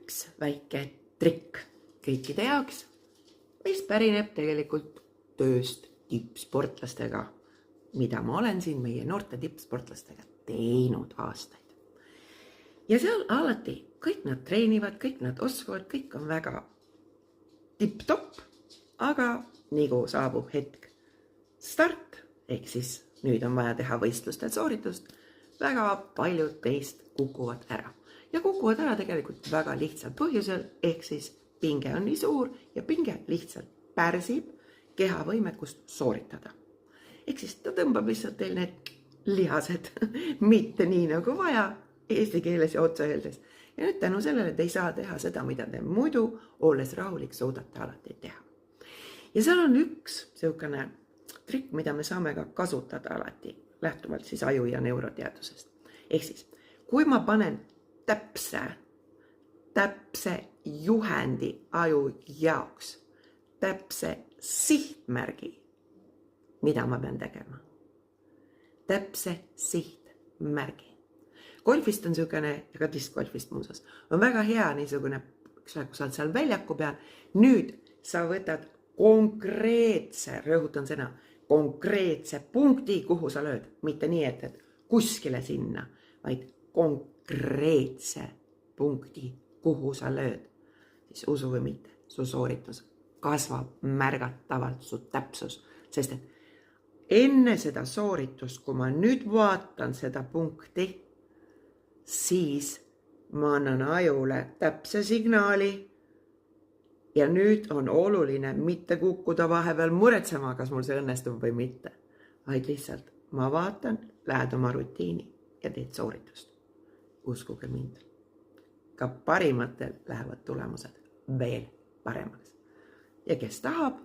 üks väike trikk kõikide jaoks, mis pärineb tegelikult tööst tippsportlastega, mida ma olen siin meie noorte tippsportlastega teinud aastaid. Ja seal alati kõik nad treenivad, kõik nad oskavad, kõik on väga tipp-topp, aga nagu saabub hetk start, ehk siis nüüd on vaja teha võistlustel sooritust, väga paljud teist kukuvad ära. Ja kukuvad ära tegelikult väga lihtsal põhjusel, ehk siis pinge on nii suur ja pinge lihtsalt pärsib keha võimekust sooritada. Ehk siis ta tõmbab lihtsalt teil need lihased mitte nii nagu vaja eesti keeles ja otsa öeldes. Ja nüüd tänu sellele te ei saa teha seda, mida te muidu, olles rahulik, suudate alati teha. Ja seal on üks selline trikk, mida me saame ka kasutada alati, lähtuvalt siis aju ja neuroteadusest. Ehk siis, kui ma panen täpse juhendi aju jaoks, täpse sihtmärgi, mida ma pean tegema. Täpse sihtmärgi. Golfist on selline, ja ka diskgolfist muuseas, on väga hea niisugune, kui sa oled seal väljaku peal, nüüd sa võtad konkreetse, rõhutan sõna, konkreetse punkti, kuhu sa lööd. Mitte nii, et kuskile sinna, vaid konkreetse punkti, kuhu sa lööd. Siis usu või mitte, su sooritus kasvab märgatavalt, su täpsus, sest et enne seda sooritust, kui ma nüüd vaatan seda punkti, siis ma annan ajule täpse signaali ja nüüd on oluline mitte kukkuda vahepeal muretsema, kas mul see õnnestub või mitte, vaid lihtsalt ma vaatan, lähed oma rutiini ja teed sooritust. Uskuge mind, ka parimatel lähevad tulemused veel paremaks. Ja kes tahab,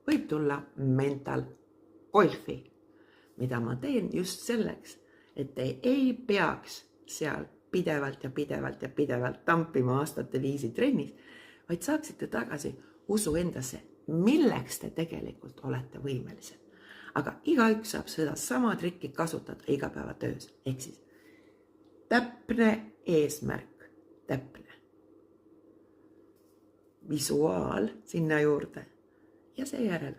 võib tulla mental golfi, mida ma teen just selleks, et te ei peaks seal pidevalt tampima aastate viisi trennis, vaid saaksite tagasi usu endasse, milleks te tegelikult olete võimelised. Aga igaüks saab seda sama trikki kasutada igapäevatöös. Ehk siis täpne eesmärk, täpne visuaal sinna juurde ja seejärel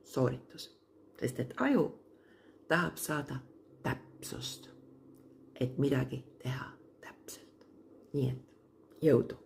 sooritus. Sest et aju tahab saada täpsust, et midagi teha täpselt. Nii et jõudu!